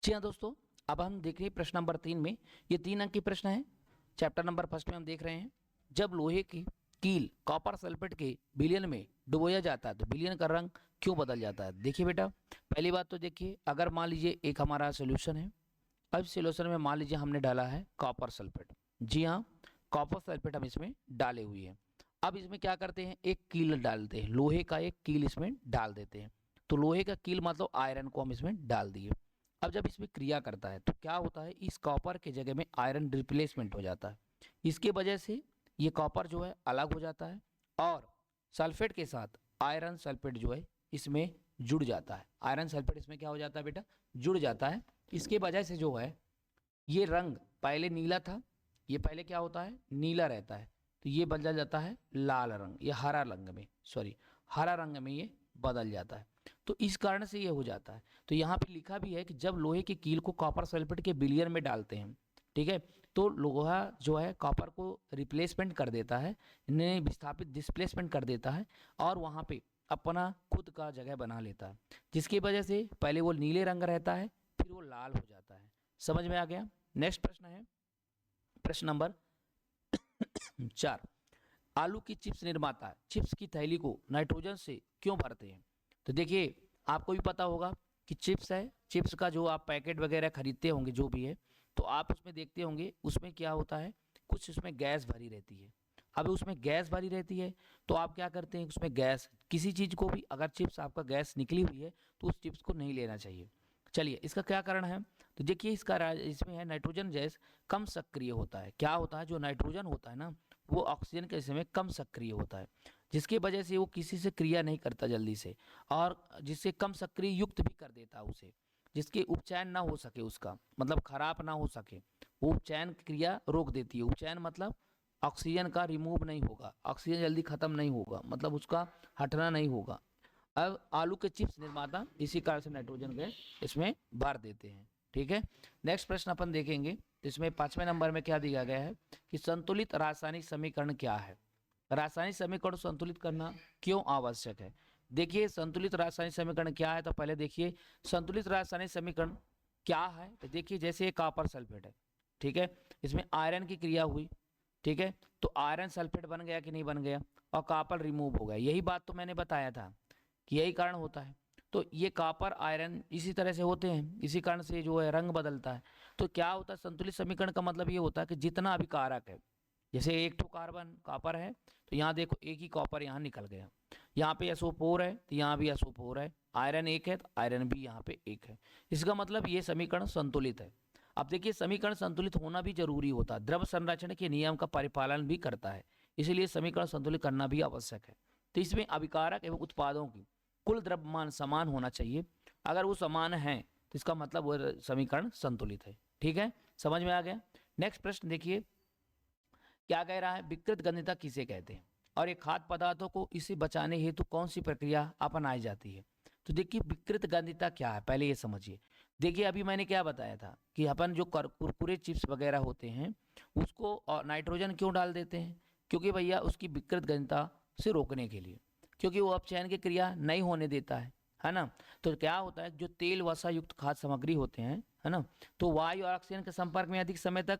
जी हाँ दोस्तों, अब हम देख रहे हैं प्रश्न नंबर 3 में। ये 3 अंक के प्रश्न है। चैप्टर नंबर फर्स्ट में हम देख रहे हैं, जब लोहे की कील कॉपर सल्फेट के विलयन में डुबोया जाता है तो विलयन का रंग क्यों बदल जाता है। देखिए बेटा, पहली बात तो देखिए, अगर मान लीजिए एक हमारा सोल्यूशन है। अब सोल्यूशन में मान लीजिए हमने डाला है कॉपर सल्फेट। जी हाँ, कॉपर सल्फेट हम इसमें डाले हुए हैं। अब इसमें क्या करते हैं, एक कील डालते हैं, लोहे का एक कील इसमें डाल देते हैं। तो लोहे का कील मतलब आयरन को हम इसमें डाल दिए। अब जब इसमें क्रिया करता है तो क्या होता है, इस कॉपर के जगह में आयरन रिप्लेसमेंट हो जाता है। इसके वजह से ये कॉपर जो है अलग हो जाता है और सल्फेट के साथ आयरन सल्फेट जो है इसमें जुड़ जाता है। आयरन सल्फेट इसमें क्या हो जाता है बेटा, जुड़ जाता है। इसके वजह से जो है ये रंग पहले नीला था, ये पहले क्या होता है, नीला रहता है, तो ये बदल जाता है लाल रंग, ये हरा रंग में, सॉरी, हरा रंग में ये बदल जाता है। तो इस कारण से ये हो जाता है। तो यहाँ पे लिखा भी है कि जब लोहे की कील को कॉपर सल्फेट के विलयन में डालते हैं, ठीक है, तो लोहा जो है कॉपर को रिप्लेसमेंट कर देता है, इन्हें विस्थापित डिस्प्लेसमेंट कर देता है और वहाँ पे अपना खुद का जगह बना लेता है, जिसकी वजह से पहले वो नीले रंग रहता है, फिर वो लाल हो जाता है। समझ में आ गया। नेक्स्ट प्रश्न है प्रश्न नंबर 4। आलू की चिप्स निर्माता चिप्स की थैली को नाइट्रोजन से क्यों भरते हैं। तो देखिए, आपको भी पता होगा कि चिप्स है, चिप्स का जो आप पैकेट वगैरह खरीदते होंगे जो भी है, तो आप उसमें देखते होंगे उसमें क्या होता है, कुछ उसमें गैस भरी रहती है। अब उसमें गैस भरी रहती है तो आप क्या करते हैं, उसमें गैस, किसी चीज़ को भी अगर चिप्स आपका गैस निकली हुई है तो उस चिप्स को नहीं लेना चाहिए। चलिए, इसका क्या कारण है। तो देखिए, इसमें है नाइट्रोजन गैस कम सक्रिय होता है। क्या होता है, जो नाइट्रोजन होता है ना, वो ऑक्सीजन के समय कम सक्रिय होता है, जिसकी वजह से वो किसी से क्रिया नहीं करता जल्दी से, और जिससे कम सक्रिय युक्त भी कर देता है उसे, जिसके उपचयन ना हो सके, उसका मतलब खराब ना हो सके, वो उपचयन क्रिया रोक देती है। उपचयन मतलब ऑक्सीजन का रिमूव नहीं होगा, ऑक्सीजन जल्दी खत्म नहीं होगा, मतलब उसका हटना नहीं होगा। अब आलू के चिप्स निर्माता इसी कारण से नाइट्रोजन गैस इसमें भर देते हैं। ठीक है, नेक्स्ट प्रश्न अपन देखेंगे। तो इसमें 5वें नंबर में क्या दिया गया है कि संतुलित रासायनिक समीकरण क्या है। रासायनिक समीकरण संतुलित करना क्यों आवश्यक है। देखिए, संतुलित रासायनिक समीकरण क्या है, तो पहले देखिए संतुलित रासायनिक समीकरण क्या है। तो देखिए, जैसे ये कॉपर सल्फेट है, ठीक है, इसमें आयरन की क्रिया हुई, ठीक है, तो आयरन सल्फेट बन गया कि नहीं बन गया, और कॉपर रिमूव हो गया। यही बात तो मैंने बताया था कि यही कारण होता है। तो ये कॉपर आयरन इसी तरह से होते हैं, इसी कारण से जो है रंग बदलता है। तो क्या होता है, संतुलित समीकरण का मतलब ये होता है कि जितना भी कारक है, जैसे एक तो कार्बन कॉपर है, तो यहाँ देखो एक ही कॉपर यहाँ निकल गया, यहाँ पे SO4 है तो यहाँ भी SO4 है, आयरन एक है तो आयरन भी यहाँ पे एक है। इसका मतलब ये समीकरण संतुलित है। अब देखिए, समीकरण संतुलित होना भी जरूरी होता है, द्रव संरक्षण के नियम का परिपालन भी करता है, इसलिए समीकरण संतुलित करना भी आवश्यक है। तो इसमें अभिकारक एवं उत्पादों की कुल द्रव्यमान समान होना चाहिए। अगर वो समान है तो इसका मतलब वो समीकरण संतुलित है। ठीक है, समझ में आ गया। नेक्स्ट प्रश्न देखिए, क्या कह रहा है, विकृत गंधिता किसे कहते हैं और ये खाद्य पदार्थों को इसे बचाने हेतु कौन सी प्रक्रिया अपनाई जाती है। तो देखिए, विकृत गंधिता क्या है, पहले ये समझिए। देखिए, अभी मैंने क्या बताया था कि अपन जो कुरकुरे चिप्स वगैरह होते हैं उसको और नाइट्रोजन क्यों डाल देते हैं, क्योंकि भैया उसकी विकृत गंधिता से रोकने के लिए, क्योंकि वो अपचयन की क्रिया नहीं होने देता है ना। तो क्या होता है, जो तेल वसा युक्त खाद्य सामग्री होते हैं, है ना, तो वायु और ऑक्सीजन के संपर्क में अधिक समय तक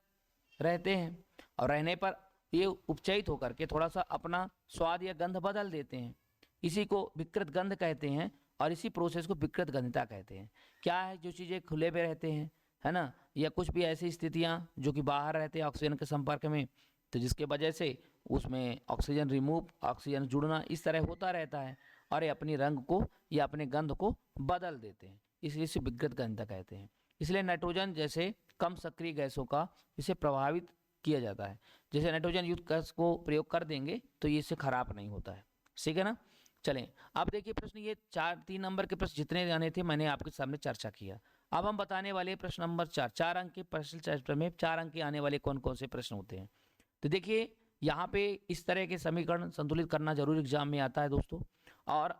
रहते हैं, और रहने पर ये उपचयित होकर के थोड़ा सा अपना स्वाद या गंध बदल देते हैं। इसी को विकृत गंध कहते हैं और इसी प्रोसेस को विकृत गंधिता कहते हैं। क्या है, जो चीज़ें खुले में रहते हैं, है ना, या कुछ भी ऐसी स्थितियां जो कि बाहर रहते हैं ऑक्सीजन के संपर्क में, तो जिसके वजह से उसमें ऑक्सीजन रिमूव, ऑक्सीजन जुड़ना इस तरह होता रहता है, और ये अपनी रंग को या अपने गंध को बदल देते हैं, इसलिए इसे विकृत गंधिता कहते हैं। इसलिए नाइट्रोजन जैसे कम सक्रिय गैसों का इसे प्रभावित किया जाता है। जैसे नाइट्रोजन युक्त गैस को प्रयोग कर देंगे तो ये इससे खराब नहीं होता है। ठीक है ना। चलें, अब देखिए प्रश्न, ये 3 नंबर के प्रश्न जितने आने थे मैंने आपके सामने चर्चा किया। अब हम बताने वाले प्रश्न नंबर 4 अंक के प्रश्न चैप्टर में 4 अंक के आने वाले कौन कौन से प्रश्न होते हैं। तो देखिए, यहाँ पे इस तरह के समीकरण संतुलित करना जरूर एग्जाम में आता है दोस्तों, और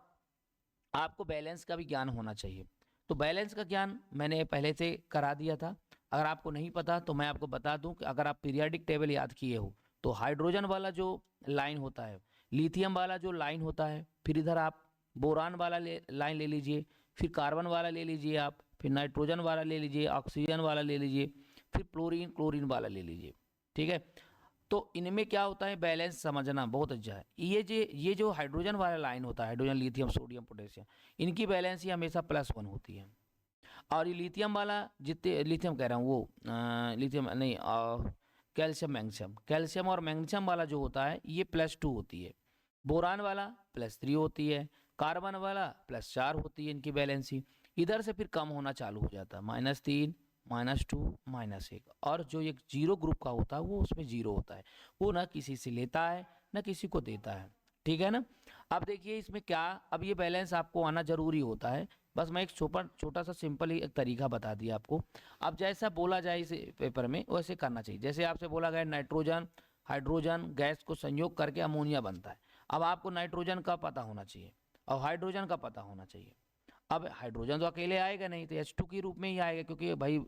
आपको बैलेंस का भी ज्ञान होना चाहिए। तो बैलेंस का ज्ञान मैंने पहले से करा दिया था, अगर आपको नहीं पता तो मैं आपको बता दूं कि अगर आप पीरियाडिक टेबल याद किए हो तो हाइड्रोजन वाला जो लाइन होता है, लिथियम वाला जो लाइन होता है, फिर इधर आप बोरान वाला लाइन ले लीजिए, फिर कार्बन वाला ले लीजिए आप, फिर नाइट्रोजन वाला ले लीजिए, ऑक्सीजन वाला ले लीजिए, फिर क्लोरीन क्लोरीन वाला ले लीजिए। ठीक है, तो इनमें क्या होता है, बैलेंस समझना बहुत अच्छा है। ये जो हाइड्रोजन वाला लाइन होता है, हाइड्रोजन, लिथियम, सोडियम, पोटेशियम, इनकी बैलेंस ही हमेशा +1 होती है। और ये लिथियम वाला, जितने लिथियम कह रहा हूँ वो लिथियम नहीं, कैल्शियम मैग्नीशियम, कैल्शियम और मैग्नीशियम वाला जो होता है ये +2 होती है। बोरान वाला +3 होती है। कार्बन वाला +4 होती है इनकी बैलेंसी। इधर से फिर कम होना चालू हो जाता है, -3, -2, -1। और जो एक जीरो ग्रुप का होता है वो उसमें 0 होता है, वो ना किसी से लेता है ना किसी को देता है। ठीक है ना। अब देखिए इसमें क्या, अब ये बैलेंस आपको आना जरूरी होता है। बस मैं एक छोटा सा सिंपल ही एक तरीका बता दिया आपको। अब जैसा बोला जाए इस पेपर में वैसे करना चाहिए। जैसे आपसे बोला गया नाइट्रोजन हाइड्रोजन गैस को संयोग करके अमोनिया बनता है। अब आपको नाइट्रोजन का पता होना चाहिए और हाइड्रोजन का पता होना चाहिए। अब हाइड्रोजन तो अकेले आएगा नहीं, तो H2 के रूप में ही आएगा, क्योंकि भाई,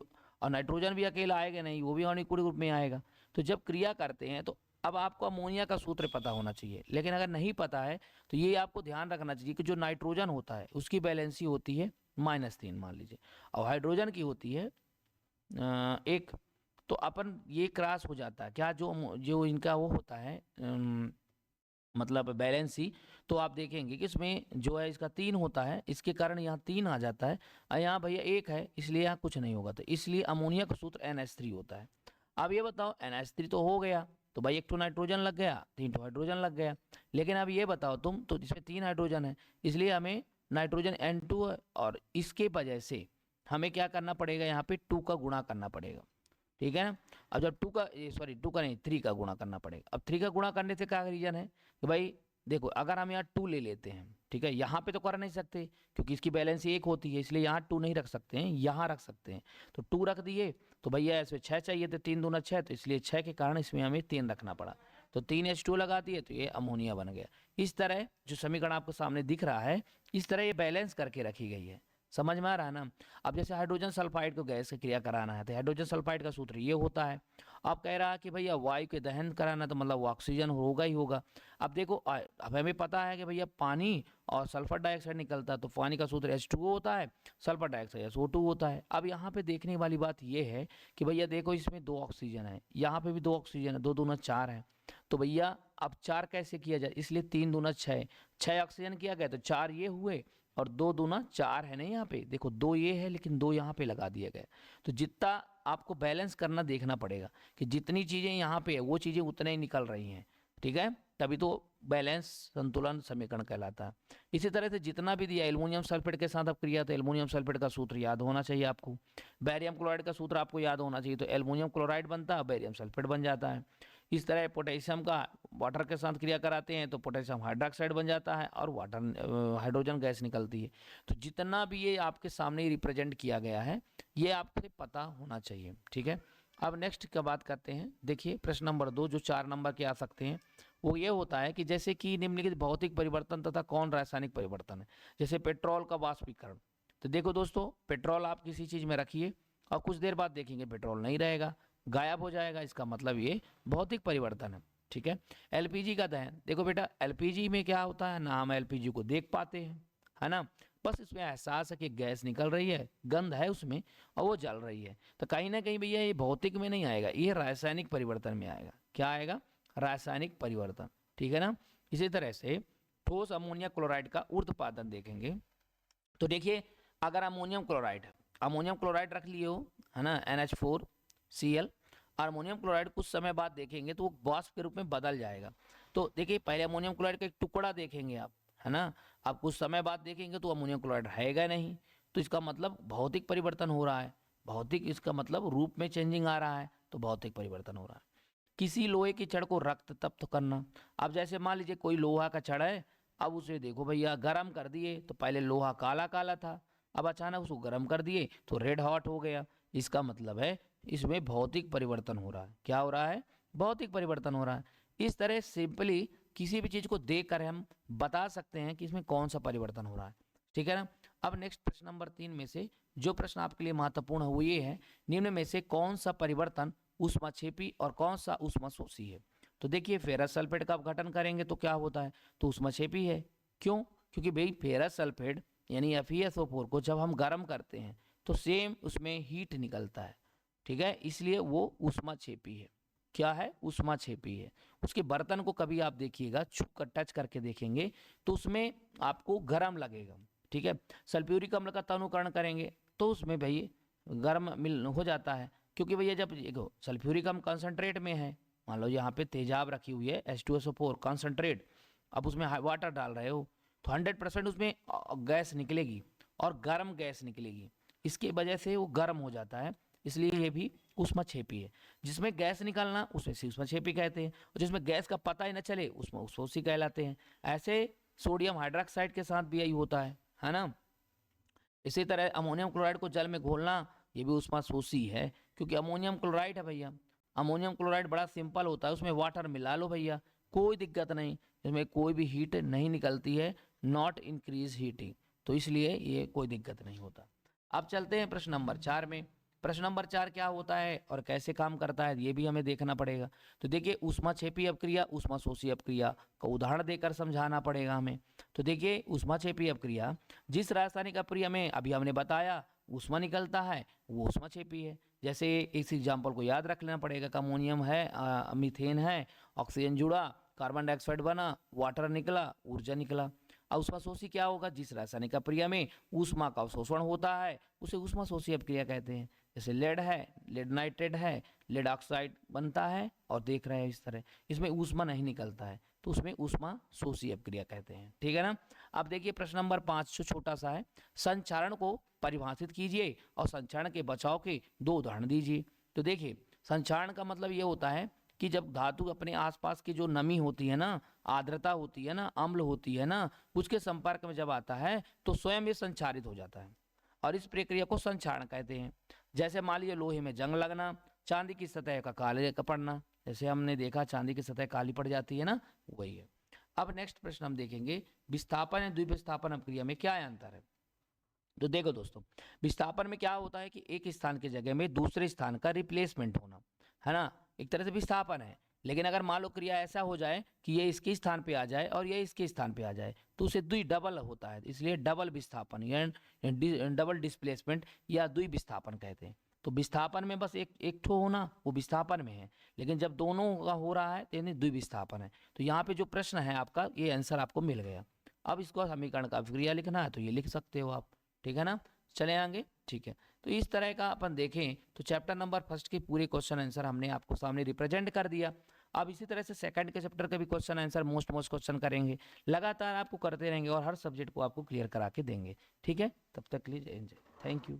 और नाइट्रोजन भी अकेला आएगा नहीं, वो भी अणुक्रिय रूप में आएगा। तो जब क्रिया करते हैं तो अब आपको अमोनिया का सूत्र पता होना चाहिए। लेकिन अगर नहीं पता है तो ये आपको ध्यान रखना चाहिए कि जो नाइट्रोजन होता है उसकी बैलेंसी होती है -3 मान लीजिए, और हाइड्रोजन की होती है 1। तो अपन ये क्रॉस हो जाता है क्या, जो जो इनका वो होता है मतलब बैलेंस ही। तो आप देखेंगे कि इसमें जो है इसका 3 होता है, इसके कारण यहाँ 3 आ जाता है, और यहाँ भैया 1 है, इसलिए यहाँ कुछ नहीं होगा। तो इसलिए अमोनिया का सूत्र NH3 होता है। अब ये बताओ NH3 तो हो गया, तो भाई 1 तो नाइट्रोजन लग गया, 3 तो हाइड्रोजन लग गया। लेकिन अब ये बताओ तुम, तो इसमें 3 हाइड्रोजन है, इसलिए हमें नाइट्रोजन N2 है, और इसके वजह से हमें क्या करना पड़ेगा, यहाँ पे 2 का गुणा करना पड़ेगा। ठीक है ना। अब जब 2 का नहीं, 3 का गुणा करना पड़ेगा। अब 3 का गुणा करने से क्या रीजन है कि भाई देखो, अगर हम यहाँ 2 ले लेते हैं, ठीक है, यहाँ पे तो कर नहीं सकते क्योंकि इसकी बैलेंस 1 होती है, इसलिए यहाँ 2 नहीं रख सकते हैं, यहाँ रख सकते हैं। तो 2 रख दिए, तो भैया इसमें 6 चाहिए थे, 3 दूना 6, तो इसलिए 6 के कारण इसमें हमें 3 रखना पड़ा। तो 3H2 लगा दिए, तो ये अमोनिया बन गया। इस तरह जो समीकरण आपको सामने दिख रहा है, इस तरह ये बैलेंस करके रखी गई है। समझ में आ रहा है ना। अब जैसे हाइड्रोजन सल्फाइड को गैस की क्रिया कराना है, तो हाइड्रोजन सल्फाइड का सूत्र ये होता है। अब कह रहा है कि भैया वायु के दहन कराना, तो मतलब वो ऑक्सीजन होगा ही होगा। अब देखो, अब हमें पता है कि भैया पानी और सल्फर डाइऑक्साइड निकलता है, तो पानी का सूत्र H2O होता है, सल्फर डाइऑक्साइड SO2 होता है। अब यहाँ पे देखने वाली बात ये है कि भैया देखो, इसमें 2 ऑक्सीजन है, यहाँ पे भी 2 ऑक्सीजन है, 2 दूना 4 है। तो भैया अब 4 कैसे किया जाए, इसलिए 3 दूना 6, 6 ऑक्सीजन किया गया, तो 4 ये हुए, और 2 दूना 4 है ना, यहाँ पे देखो 2 ये है, लेकिन 2 यहाँ पे लगा दिया गया। तो जितना आपको बैलेंस करना देखना पड़ेगा कि जितनी चीजें यहाँ पे है वो चीजें उतने ही निकल रही हैं। ठीक है, तभी तो बैलेंस संतुलन समीकरण कहलाता है। इसी तरह से जितना भी दिया, एल्युमिनियम सल्फेट के साथ अब क्रिया, तो एल्युमिनियम सल्फेट का सूत्र याद होना चाहिए आपको। बैरियम क्लोराइड का सूत्र आपको याद होना चाहिए, तो एल्युमिनियम क्लोराइड बनता है, बैरियम सल्फेट बन जाता है। इस तरह पोटेशियम का वाटर के साथ क्रिया कराते हैं, तो पोटेशियम हाइड्रोक्साइड बन जाता है और वाटर हाइड्रोजन गैस निकलती है। तो जितना भी ये आपके सामने रिप्रेजेंट किया गया है, ये आपको पता होना चाहिए। ठीक है, अब नेक्स्ट का बात करते हैं। देखिए प्रश्न नंबर 2 जो 4 नंबर के आ सकते हैं, वो ये होता है कि जैसे कि निम्नलिखित भौतिक परिवर्तन तथा कौन रासायनिक परिवर्तन है। जैसे पेट्रोल का वाष्पीकरण, तो देखो दोस्तों, पेट्रोल आप किसी चीज में रखिए और कुछ देर बाद देखेंगे पेट्रोल नहीं रहेगा, गायब हो जाएगा, इसका मतलब ये भौतिक परिवर्तन है। ठीक है, LPG का दहन, देखो बेटा LPG में क्या होता है ना, हम LPG को देख पाते हैं, है ना, बस इसमें एहसास है कि गैस निकल रही है, गंध है उसमें और वो जल रही है। तो कहीं ना कहीं भैया ये भौतिक में नहीं आएगा, ये रासायनिक परिवर्तन में आएगा। क्या आएगा, रासायनिक परिवर्तन। ठीक है ना। इसी तरह से ठोस अमोनिया क्लोराइड का ऊर्ध्वपातन देखेंगे, तो देखिए अगर अमोनियम क्लोराइड रख लिए हो, है ना, NH4Cl, अमोनियम क्लोराइड कुछ समय बाद देखेंगे तो वो वाष्प के रूप में बदल जाएगा। तो देखिए पहले अमोनियम क्लोराइड का एक टुकड़ा देखेंगे आप, है ना, आप कुछ समय बाद देखेंगे तो अमोनियम क्लोराइड रहेगा नहीं। तो इसका मतलब भौतिक परिवर्तन हो रहा है, भौतिक इसका मतलब रूप में चेंजिंग आ रहा है, तो भौतिक परिवर्तन हो रहा है। किसी लोहे की छड़ को रक्त तप्त करना, अब जैसे मान लीजिए कोई लोहा का छड़ है, अब उसे देखो भैया गर्म कर दिए, तो पहले लोहा काला काला था, अब अचानक उसको गर्म कर दिए तो रेड हॉट हो गया। इसका मतलब है इसमें भौतिक परिवर्तन हो रहा है। क्या हो रहा है, भौतिक परिवर्तन हो रहा है। इस तरह सिंपली किसी भी चीज को देख कर हम बता सकते हैं कि इसमें कौन सा परिवर्तन हो रहा है। ठीक है ना। अब नेक्स्ट प्रश्न नंबर 3 में से जो प्रश्न आपके लिए महत्वपूर्ण है वो ये है, निम्न में से कौन सा परिवर्तन ऊष्माक्षेपी और कौन सा ऊष्माशोषी है। तो देखिए फेरस सल्फेट का अपघटन करेंगे तो क्या होता है, तो ऊष्माक्षेपी है। क्यों, क्योंकि भाई फेरस सल्फेट यानी FeSO4 को जब हम गर्म करते हैं तो सेम उसमें हीट निकलता है, ठीक है, इसलिए वो ऊष्माक्षेपी है। क्या है? ऊष्माक्षेपी है। उसके बर्तन को कभी आप देखिएगा, छू कर टच करके देखेंगे तो उसमें आपको गर्म लगेगा, ठीक है। सल्फ्यूरिक अम्ल का तनुकरण करेंगे तो उसमें भाई गर्म मिल हो जाता है, क्योंकि भैया जब देखो सल्फ्यूरिक अम्ल कंसंट्रेट में है, मान लो यहाँ पे तेजाब रखी हुई है H2SO4 कंसंट्रेट, अब उसमें वाटर डाल रहे हो तो 100% उसमें गैस निकलेगी और गर्म गैस निकलेगी, इसकी वजह से वो गर्म हो जाता है, इसलिए ये भी ऊष्माक्षेपी है। जिसमें गैस निकलना उसे ऊष्माक्षेपी कहते हैं, और जिसमें गैस का पता ही न चले उसमें ऊष्माक्षेपी कहलाते हैं। ऐसे सोडियम हाइड्रोक्साइड के साथ भी यही होता है ना। इसी तरह अमोनियम क्लोराइड को जल में घोलना, ये भी ऊष्माशोषी है, क्योंकि अमोनियम क्लोराइड है भैया। अमोनियम क्लोराइड बड़ा सिंपल होता है, उसमें वाटर मिला लो भैया, कोई दिक्कत नहीं, इसमें कोई भी हीट नहीं निकलती है, नॉट इंक्रीज हीटिंग, तो इसलिए ये कोई दिक्कत नहीं होता। अब चलते हैं प्रश्न नंबर 4 में। प्रश्न नंबर 4 क्या होता है और कैसे काम करता है ये भी हमें देखना पड़ेगा। तो देखिए ऊष्माक्षेपी अपक्रिया, ऊष्माशोषी अपक्रिया का उदाहरण देकर समझाना पड़ेगा हमें। तो देखिए ऊष्माक्षेपी अपक्रिया, जिस रासायनिक अपक्रिया में अभी हमने बताया ऊष्मा निकलता है वो ऊष्माक्षेपी है। जैसे इस एग्जाम्पल को याद रख लेना पड़ेगा कि अमोनियम है, मीथेन है, ऑक्सीजन जुड़ा, कार्बन डाइऑक्साइड बना, वाटर निकला, ऊर्जा निकला। ऊष्माशोषी क्या होगा? जिस रासायनिक अपक्रिया में ऊष्मा का अवशोषण होता है उसे ऊष्माशोषी अपक्रिया कहते हैं। जैसे लेड है, लेड नाइट्रेट है, लेड ऑक्साइड बनता है और देख रहे हैं इस तरह, इसमें ऊष्मा नहीं निकलता है तो उसमें ऊष्माशोषी अपक्रिया कहते हैं, ठीक है ना। अब देखिए प्रश्न नंबर 5 जो छोटा सा है, संक्षारण को परिभाषित कीजिए और संक्षारण के बचाव के 2 उदाहरण दीजिए। तो देखिए संक्षारण का मतलब ये होता है कि जब धातु अपने आसपास की जो नमी होती है ना, आर्द्रता होती है ना, अम्ल होती है ना, उसके संपर्क में जब आता है तो स्वयं ये संक्षारित हो जाता है, और इस प्रक्रिया को संक्षारण कहते हैं। जैसे मान लीजिए लोहे में जंग लगना, चांदी की सतह का काले का पड़ना, जैसे हमने देखा चांदी की सतह काली पड़ जाती है ना, वही है। अब नेक्स्ट प्रश्न हम देखेंगे, विस्थापन या द्विविस्थापन अपक्रिया में क्या अंतर है। तो देखो दोस्तों, विस्थापन में क्या होता है कि एक स्थान की जगह में दूसरे स्थान का रिप्लेसमेंट होना, है ना, एक तरह से विस्थापन है। लेकिन अगर मान लो क्रिया ऐसा हो जाए कि ये इसके स्थान पे आ जाए और ये इसके स्थान पे आ जाए तो उसे डबल होता है, इसलिए डबल विस्थापन या डबल डिस्प्लेसमेंट या द्विविस्थापन कहते हैं। तो विस्थापन में बस एक ठो होना वो विस्थापन में है, लेकिन जब दोनों का हो रहा है तो यानी द्विविस्थापन है। तो यहाँ पे जो प्रश्न है आपका, ये आंसर आपको मिल गया। अब इसको समीकरण का क्रिया लिखना है तो ये लिख सकते हो आप, ठीक है ना। चले आगे, ठीक है। तो इस तरह का अपन देखें तो चैप्टर नंबर 1 के पूरे क्वेश्चन आंसर हमने आपको सामने रिप्रेजेंट कर दिया। अब इसी तरह से सेकंड के चैप्टर का भी क्वेश्चन आंसर मोस्ट क्वेश्चन करेंगे, लगातार आपको करते रहेंगे और हर सब्जेक्ट को आपको क्लियर करा के देंगे, ठीक है। तब तक लीजिए, थैंक यू।